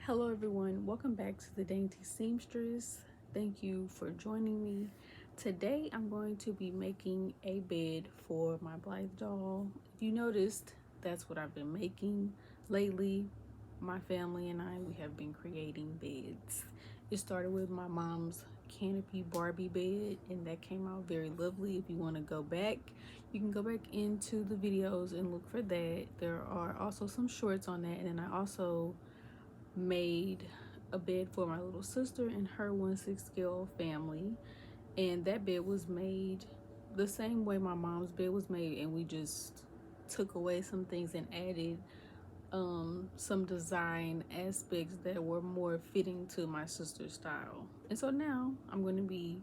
Hello everyone, welcome back to the Dainty Seamstress. Thank you for joining me. Today I'm going to be making a bed for my Blythe doll. If you noticed, that's what I've been making lately. My family and I, we have been creating beds. It started with my mom's canopy Barbie bed, and that came out very lovely. If you want to go back, you can go back into the videos and look for that. There are also some shorts on that, and then I also made a bed for my little sister and her 1/6 scale family, and that bed was made the same way my mom's bed was made, and we just took away some things and added some design aspects that were more fitting to my sister's style. And so now I'm going to be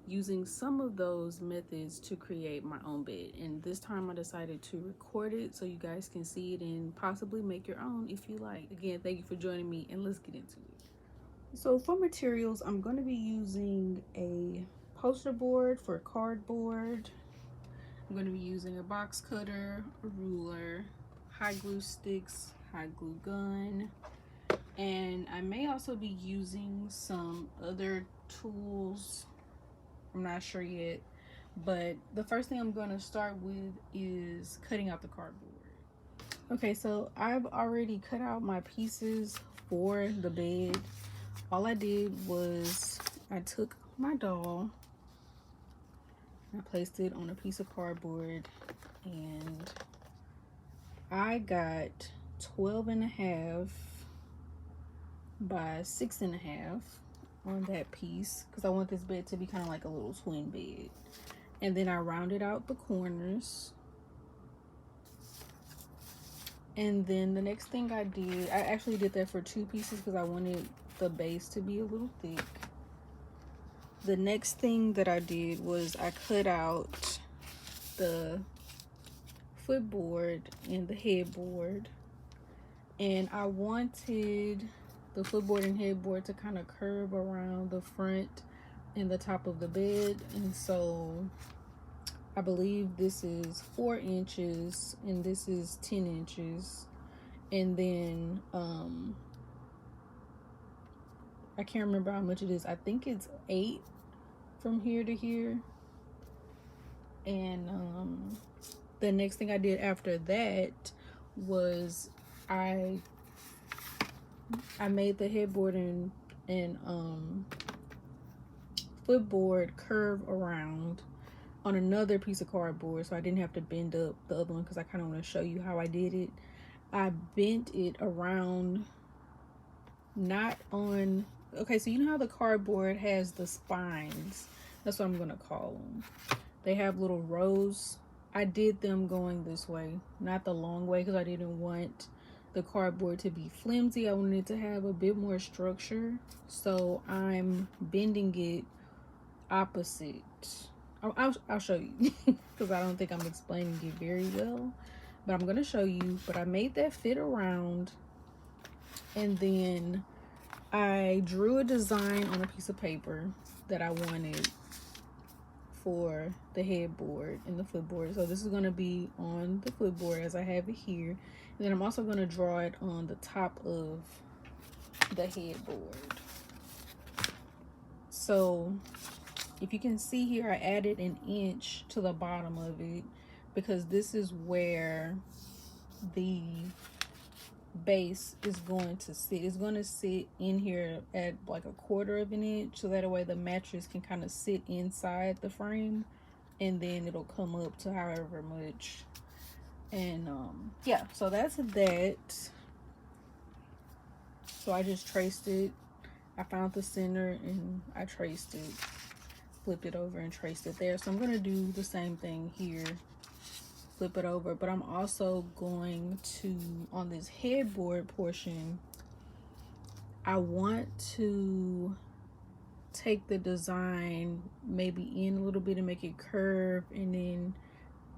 using some of those methods to create my own bed, and this time I decided to record it so you guys can see it and possibly make your own if you like. Again, thank you for joining me, and let's get into it. So for materials, I'm going to be using a poster board for cardboard. I'm going to be using a box cutter, a ruler, hot glue sticks, hot glue gun, and I may also be using some other tools. I'm not sure yet, but the first thing I'm going to start with is cutting out the cardboard. Okay, so I've already cut out my pieces for the bed. All I did was I took my doll, I placed it on a piece of cardboard, and I got 12.5 by 6.5 on that piece because I want this bed to be kind of like a little twin bed. And then I rounded out the corners. And then the next thing I did, I actually did that for 2 pieces because I wanted the base to be a little thick. The next thing that I did was I cut out the footboard and the headboard, and I wanted the footboard and headboard to kind of curve around the front and the top of the bed. And so I believe this is 4 inches and this is 10 inches, and then I can't remember how much it is. I think it's 8 from here to here. And the next thing I did after that was I made the headboard and footboard curve around on another piece of cardboard, so I didn't have to bend up the other one because I kind of want to show you how I did it. I bent it around, not on, okay, so you know how the cardboard has the spines? That's what I'm gonna call them. They have little rows. I did them going this way, not the long way, because I didn't want the cardboard to be flimsy. I wanted it to have a bit more structure, so I'm bending it opposite. I'll show you because I don't think I'm explaining it very well, but I'm gonna show you. But I made that fit around, and then I drew a design on a piece of paper that I wanted for the headboard and the footboard. So this is going to be on the footboard as I have it here, and then I'm also going to draw it on the top of the headboard. So if you can see here, I added an inch to the bottom of it because this is where the base is going to sit. It's going to sit in here at like 1/4 of an inch, so that way the mattress can kind of sit inside the frame, and then it'll come up to however much. And yeah, so that's that. So I just traced it. I found the center and I traced it, flipped it over and traced it there. So I'm going to do the same thing here, flip it over, but I'm also going to, on this headboard portion, I want to take the design maybe in a little bit and make it curve, and then,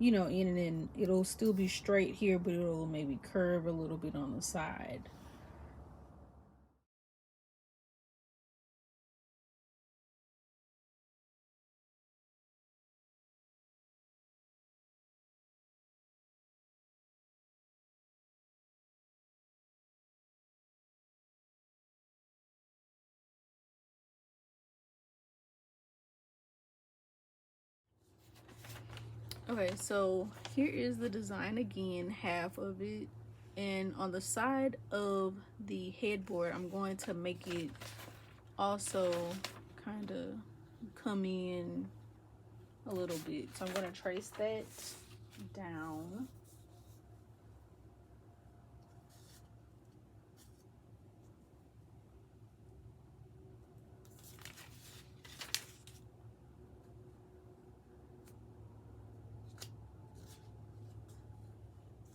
you know, in, and then it'll still be straight here, but it'll maybe curve a little bit on the side. Okay, so here is the design again, half of it. And on the side of the headboard, I'm going to make it also kind of come in a little bit. So I'm going to trace that down.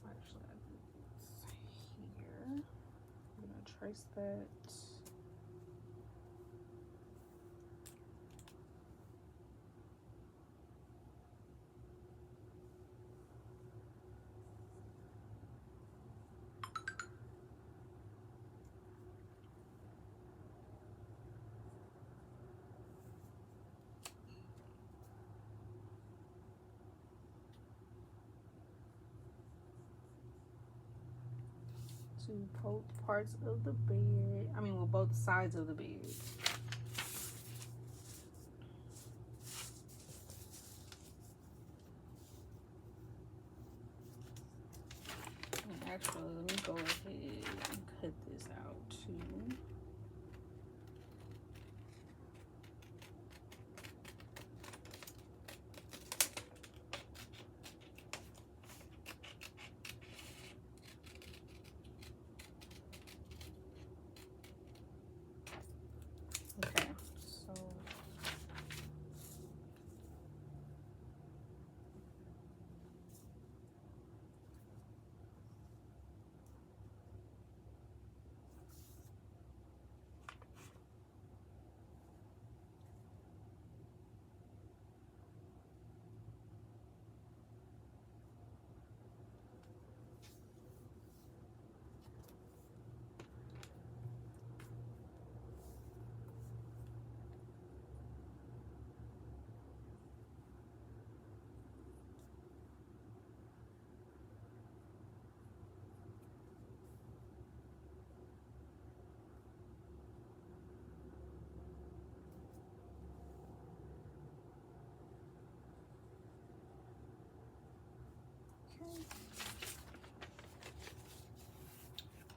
Actually, it's here. I'm going to trace that. To both parts of the bed. I mean, well, both sides of the bed. And actually, let me go ahead and cut this out too. Okay, so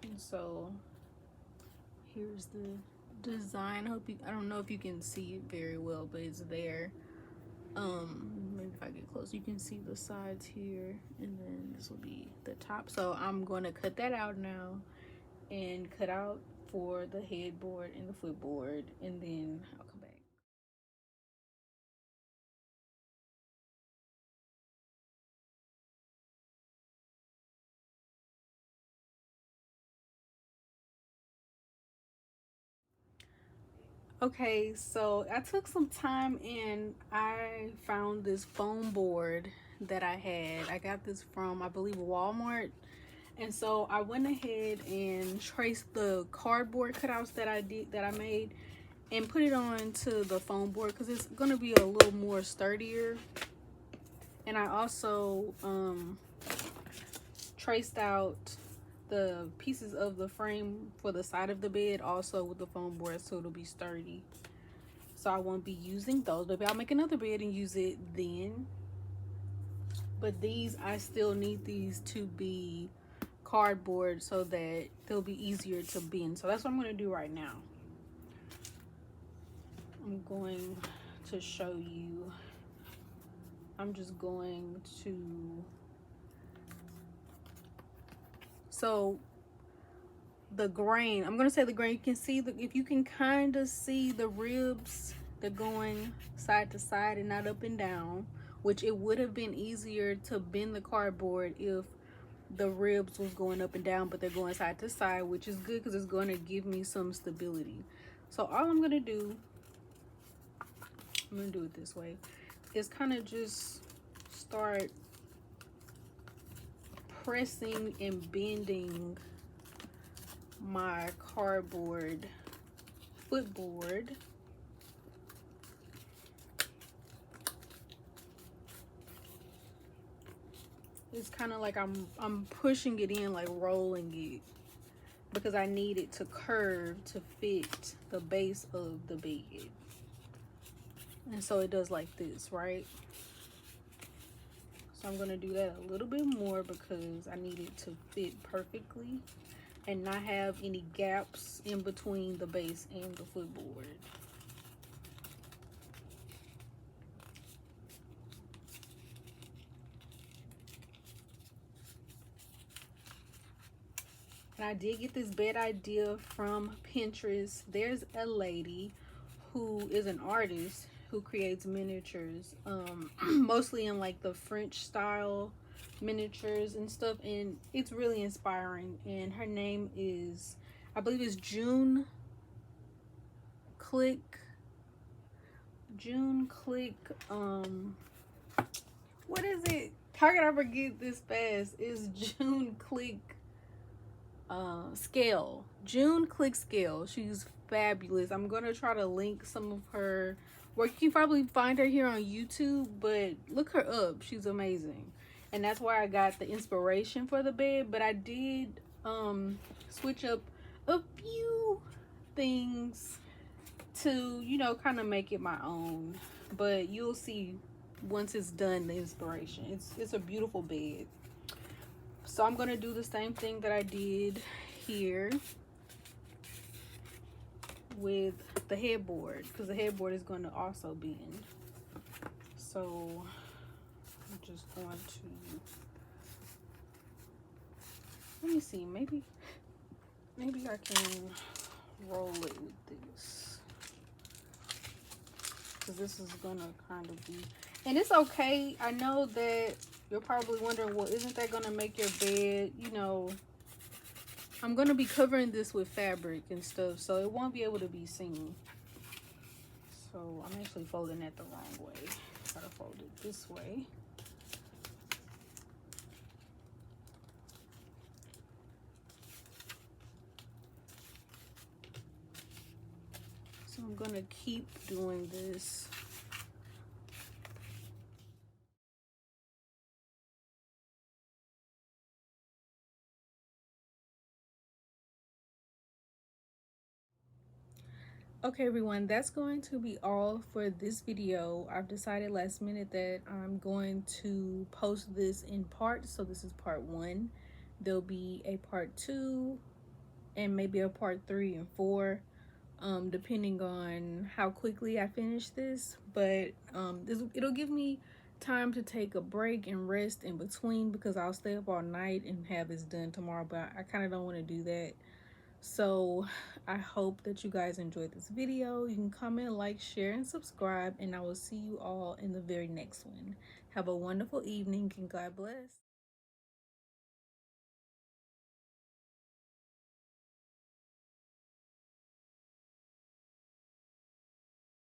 and so here's the design. I don't know if you can see it very well, but it's there. Maybe if I get close, you can see the sides here, and then this will be the top. So I'm going to cut that out now and cut out for the headboard and the footboard, and then I'll come back. Okay, so I took some time and I found this foam board that I had. I got this from, I believe, Walmart. And so I went ahead and traced the cardboard cutouts that I made and put it on to the foam board because it's going to be a little more sturdier. And I also traced out the pieces of the frame for the side of the bed also with the foam board so it'll be sturdy. So I won't be using those. Maybe I'll make another bed and use it then. But these, I still need these to be cardboard so that they'll be easier to bend. So that's what I'm going to do right now. I'm going to show you. I'm just going to, so the grain, I'm going to say the grain, you can see if you can kind of see the ribs, they're going side to side and not up and down, which it would have been easier to bend the cardboard if the ribs was going up and down, but they're going side to side, which is good because it's going to give me some stability. So all I'm going to do, I'm going to do it this way, is kind of just start pressing and bending my cardboard footboard. It's kind of like I'm pushing it in, like rolling it, because I need it to curve to fit the base of the bed. And so it does like this, right? I'm going to do that a little bit more because I need it to fit perfectly and not have any gaps in between the base and the footboard. And I did get this bed idea from Pinterest. There's a lady who is an artist who creates miniatures, mostly in like the French style miniatures and stuff, and it's really inspiring. And her name is, I believe it's Click June Click. What is it? How can I forget this fast? It's June Click Scale. June Click Scale. She's fabulous. I'm gonna try to link some of her work. You can probably find her here on YouTube, but look her up. She's amazing. And that's where I got the inspiration for the bed. But I did switch up a few things to, you know, kind of make it my own. But you'll see once it's done the inspiration. It's a beautiful bed. So I'm gonna do the same thing that I did here with the headboard, because the headboard is going to also bend. So I'm just going to, let me see, maybe I can roll it with this, because this is gonna kind of be, and it's okay. I know that you're probably wondering, well, isn't that gonna make your bed, you know, I'm gonna be covering this with fabric and stuff, so it won't be able to be seen. So I'm actually folding that the wrong way. Gotta fold it this way. So I'm gonna keep doing this. Okay everyone, that's going to be all for this video. I've decided last minute that I'm going to post this in parts. So this is part 1. There'll be a part 2 and maybe a part 3 and 4, depending on how quickly I finish this. But it'll give me time to take a break and rest in between, because I'll stay up all night and have this done tomorrow, but I kind of don't want to do that. So I hope that you guys enjoyed this video. You can comment, like, share, and subscribe, and I will see you all in the very next one. Have a wonderful evening and God bless.